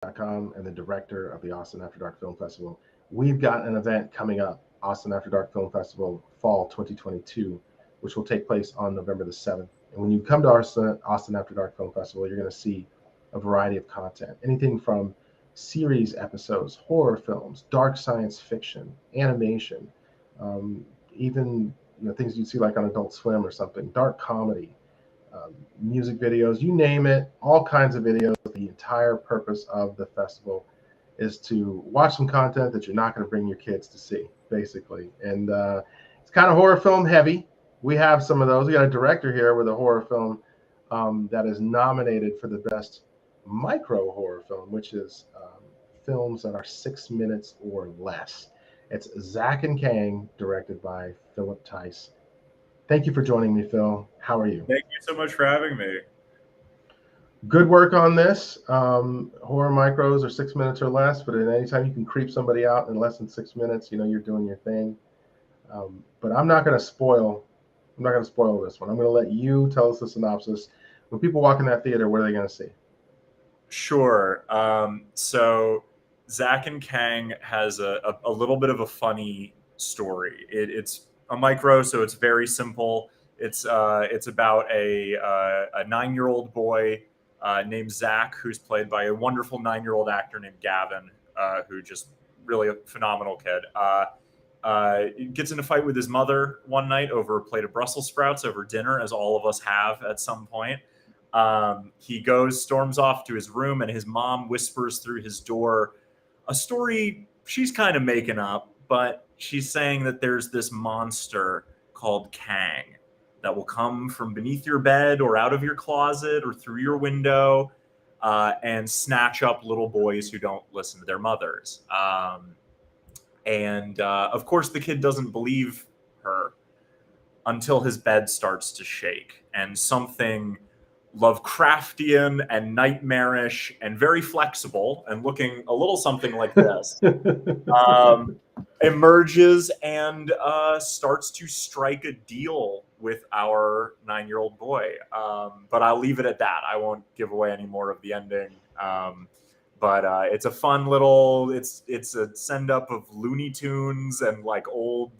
com and the director of the Austin After Dark Film Festival. We've got an event coming up, Austin After Dark Film Festival Fall 2022, which will take place on November the 7th. And when you come to Austin After Dark Film Festival, you're going to see a variety of content, anything from series episodes, horror films, dark science fiction, animation, even things you'd see like on Adult Swim or something, dark comedy, music videos, you name it, all kinds of videos. The entire purpose of the festival is to watch some content that you're not going to bring your kids to see, basically. And it's kind of horror film heavy. We have some of those. We got a director here with a horror film that is nominated for the best micro horror film, which is films that are 6 minutes or less. It's Zack and Kang, directed by Philip Tice. Thank you for joining me, Phil. How are you? Thank you so much for having me. Good work on this. Horror micros are 6 minutes or less, but at any time you can creep somebody out in less than 6 minutes, you're doing your thing. But I'm not going to spoil this one. I'm going to let you tell us the synopsis. When people walk in that theater, what are they going to see? Sure. So Zack and Kang has a little bit of a funny story. It's a micro, so it's very simple. It's about a 9-year-old boy named Zack, who's played by a wonderful 9-year-old actor named Gavin, who just really a phenomenal kid. Gets in a fight with his mother one night over a plate of Brussels sprouts over dinner, as all of us have at some point. He storms off to his room, and his mom whispers through his door a story she's kind of making up, but she's saying that there's this monster called Kang that will come from beneath your bed or out of your closet or through your window and snatch up little boys who don't listen to their mothers. Of course, the kid doesn't believe her until his bed starts to shake, and something Lovecraftian and nightmarish and very flexible and looking a little something like this emerges and starts to strike a deal with our 9-year-old boy. But I'll leave it at that. I won't give away any more of the ending. But it's a fun little, it's a send up of Looney Tunes and like old,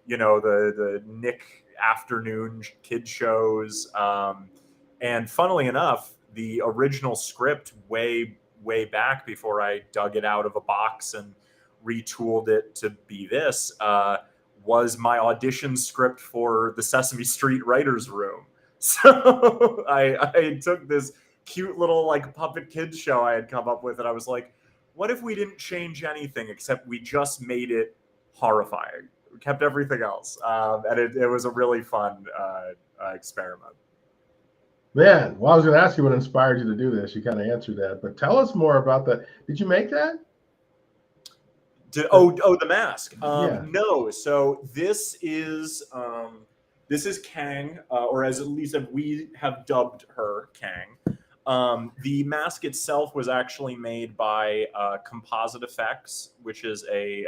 the Nick afternoon kid shows. And funnily enough, the original script way back before I dug it out of a box and retooled it to be this was my audition script for the Sesame Street writers' room. So I took this cute little like puppet kids show I had come up with, and I was like, what if we didn't change anything except we just made it horrifying? We kept everything else. And it was a really fun experiment. Man, well, I was going to ask you what inspired you to do this. You kind of answered that, but tell us more about that. Did you make that? The mask. Yeah. No. So this is Kang, or as at least we have dubbed her Kang. The mask itself was actually made by Composite Effects, which is a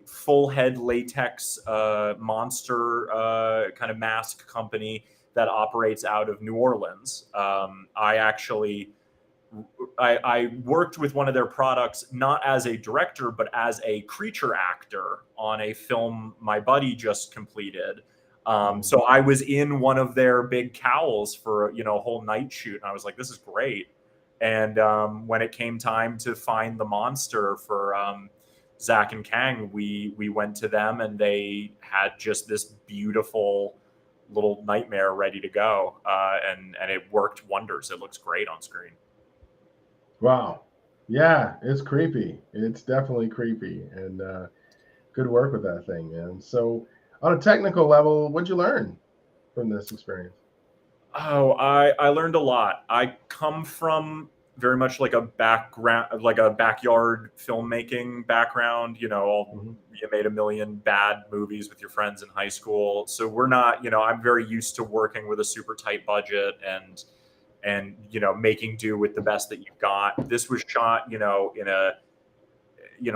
full head latex monster kind of mask company that operates out of New Orleans. I worked with one of their products, not as a director, but as a creature actor on a film my buddy just completed. So I was in one of their big cowls for a whole night shoot, and I was like, this is great. And when it came time to find the monster for Zack and Kang, we went to them, and they had just this beautiful little nightmare ready to go, and it worked wonders. It looks great on screen. Wow. Yeah, it's creepy. It's definitely creepy, and good work with that thing, man. So on a technical level, what'd you learn from this experience? Oh, I learned a lot. I come from very much like a background, like a backyard filmmaking background. You made a million bad movies with your friends in high school. So we're not, I'm very used to working with a super tight budget and making do with the best that you've got. This was shot, in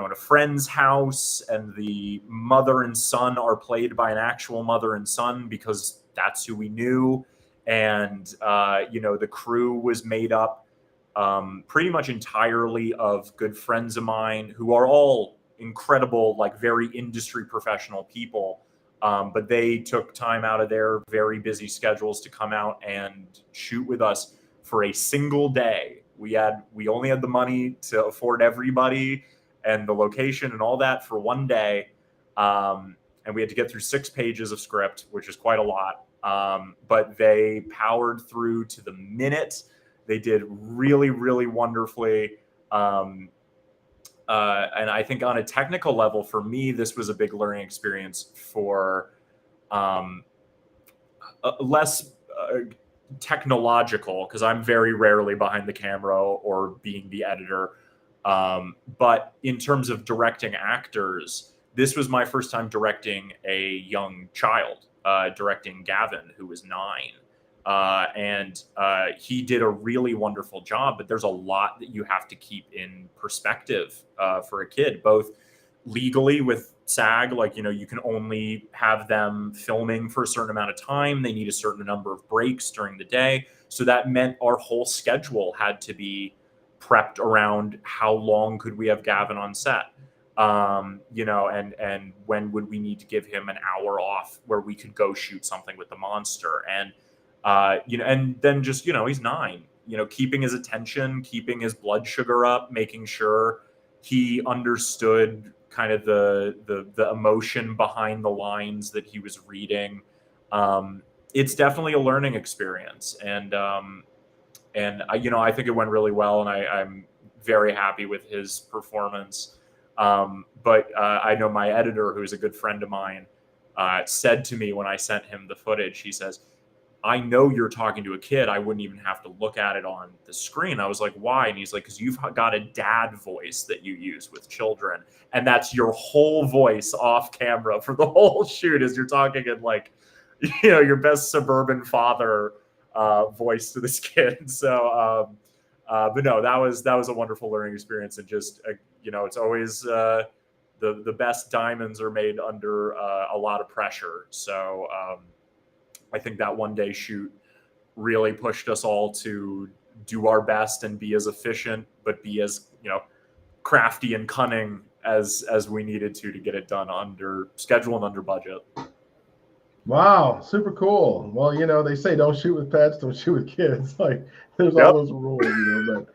a friend's house, and the mother and son are played by an actual mother and son because that's who we knew. And, the crew was made up pretty much entirely of good friends of mine who are all incredible, like very industry professional people. But they took time out of their very busy schedules to come out and shoot with us for a single day. We only had the money to afford everybody and the location and all that for one day. And we had to get through 6 pages of script, which is quite a lot. But they powered through to the minute. They did really, really wonderfully. And I think on a technical level, for me, this was a big learning experience for less technological, because I'm very rarely behind the camera or being the editor. But in terms of directing actors, this was my first time directing a young child, directing Gavin, who was 9. And he did a really wonderful job, but there's a lot that you have to keep in perspective for a kid, both legally with SAG, like, you can only have them filming for a certain amount of time. They need a certain number of breaks during the day. So that meant our whole schedule had to be prepped around how long could we have Gavin on set. And when would we need to give him an hour off where we could go shoot something with the monster? And and then just, he's 9, keeping his attention, keeping his blood sugar up, making sure he understood kind of the emotion behind the lines that he was reading. It's definitely a learning experience. And I think it went really well, and I'm very happy with his performance. But I know my editor, who's a good friend of mine, said to me when I sent him the footage, he says, "I know you're talking to a kid. I wouldn't even have to look at it on the screen." I was like, "Why?" And he's like, "Because you've got a dad voice that you use with children. And that's your whole voice off camera for the whole shoot, is you're talking in like, your best suburban father voice to this kid." So, but no, that was a wonderful learning experience. And just, it's always the best diamonds are made under a lot of pressure. So, I think that one day shoot really pushed us all to do our best and be as efficient, but be as, crafty and cunning as we needed to get it done under schedule and under budget. Wow, super cool. Well, they say don't shoot with pets, don't shoot with kids. Like, there's all those rules, but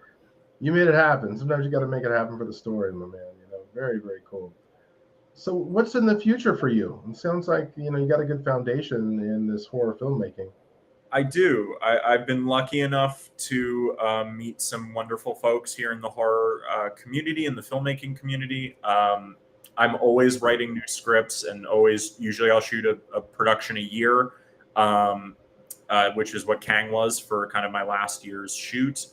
you made it happen. Sometimes you got to make it happen for the story, my man. Very, very cool. So what's in the future for you? It sounds like, you got a good foundation in this horror filmmaking. I do. I've been lucky enough to meet some wonderful folks here in the horror community and the filmmaking community. I'm always writing new scripts, and usually I'll shoot a production a year, which is what Kang was for kind of my last year's shoot.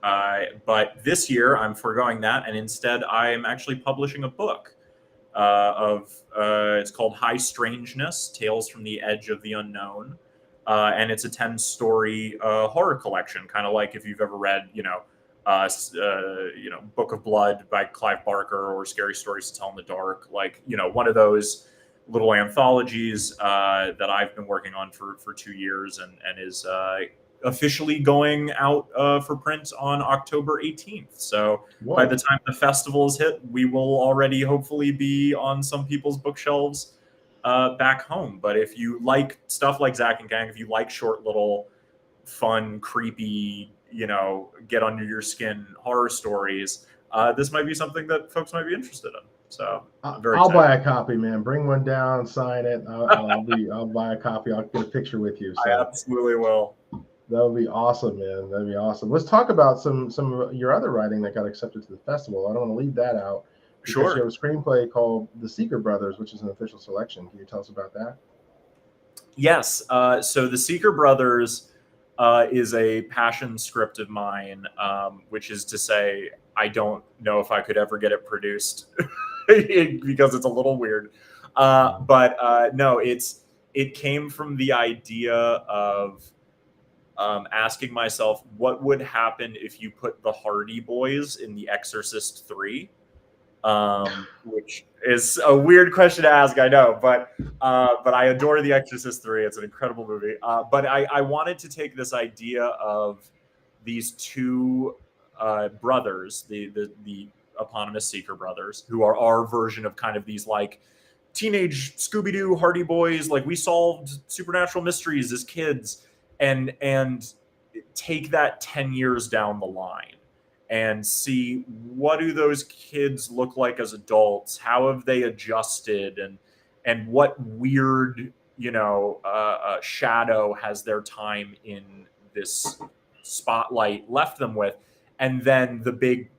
But this year I'm foregoing that, and instead I am actually publishing a book. It's called High Strangeness: Tales from the Edge of the Unknown, and it's a 10-story horror collection, kind of like if you've ever read, Book of Blood by Clive Barker, or Scary Stories to Tell in the Dark, like, one of those little anthologies that I've been working on for 2 years, and is officially going out for print on October 18th. So Whoa. By the time the festival is hit, we will already hopefully be on some people's bookshelves back home. But if you like stuff like Zach and Kang, if you like short little fun, creepy, get under your skin horror stories, this might be something that folks might be interested in. So I'll buy a copy, man. Bring one down, sign it. I'll buy a copy. I'll get a picture with you. So. I absolutely will. That would be awesome, man. That'd be awesome. Let's talk about some of your other writing that got accepted to the festival. I don't want to leave that out. Sure. You have a screenplay called The Seeker Brothers, which is an official selection. Can you tell us about that? Yes. So The Seeker Brothers is a passion script of mine, which is to say I don't know if I could ever get it produced because it's a little weird. But no, it came from the idea of asking myself, what would happen if you put the Hardy Boys in the Exorcist III? Which is a weird question to ask, I know, but I adore the Exorcist III. It's an incredible movie. But I wanted to take this idea of these two brothers, the eponymous Seeker brothers, who are our version of kind of these like teenage Scooby-Doo Hardy Boys, like we solved supernatural mysteries as kids, and take that 10 years down the line and see what do those kids look like as adults, how have they adjusted, and what weird shadow has their time in this spotlight left them with. And then the big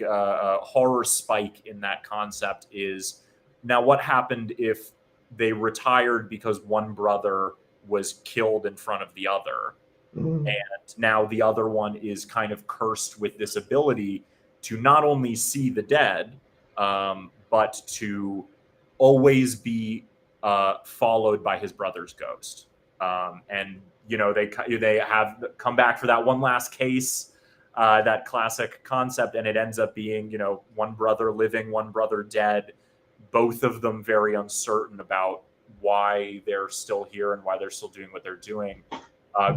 horror spike in that concept is, now what happened if they retired because one brother was killed in front of the other, and now the other one is kind of cursed with this ability to not only see the dead, but to always be followed by his brother's ghost. And they have come back for that one last case, that classic concept, and it ends up being one brother living, one brother dead, both of them very uncertain about why they're still here and why they're still doing what they're doing,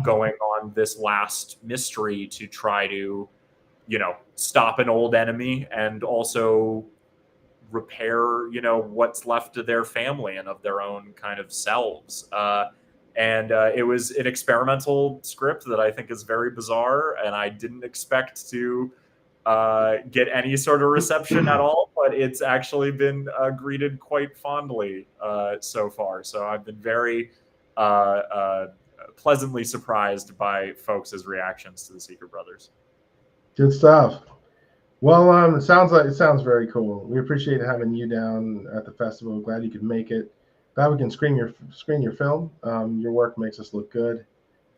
going on this last mystery to try to stop an old enemy and also repair what's left of their family and of their own kind of selves. And it was an experimental script that I think is very bizarre, and I didn't expect to get any sort of reception at all, but it's actually been greeted quite fondly so far. So I've been very pleasantly surprised by folks' reactions to the Seeker Brothers. Good stuff. Well, it sounds very cool. We appreciate having you down at the festival. Glad you could make it. Glad we can screen your film. Your work makes us look good,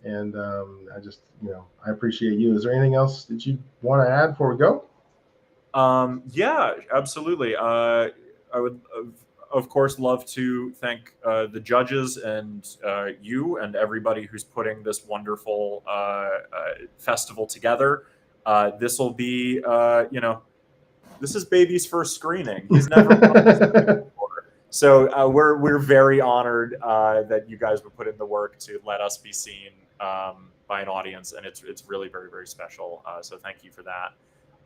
and I appreciate you. Is there anything else that you want to add before we go? Yeah, absolutely. I would, of course, love to thank the judges and you and everybody who's putting this wonderful festival together. This will be, this is Baby's first screening. He's never done this before. So we're very honored that you guys would put in the work to let us be seen by an audience, and it's really very, very special. So thank you for that.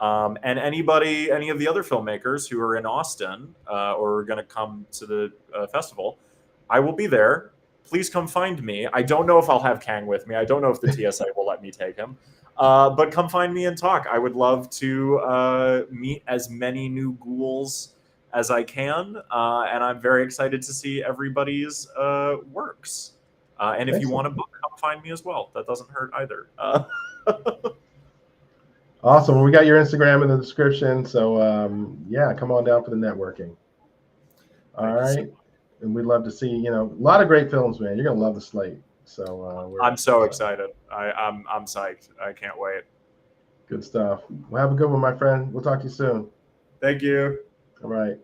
And any of the other filmmakers who are in Austin or are going to come to the festival, I will be there. Please come find me. I don't know if I'll have Kang with me. I don't know if the TSA will let me take him. But come find me and talk. I would love to meet as many new ghouls as I can. And I'm very excited to see everybody's works. And if you want a book, come find me as well. That doesn't hurt either. Awesome. Well, we got your Instagram in the description. So, come on down for the networking. All right. And we'd love to see, a lot of great films, man. You're going to love the slate. So I'm so excited. I'm psyched. I can't wait. Good stuff. Well, have a good one, my friend. We'll talk to you soon. Thank you. All right.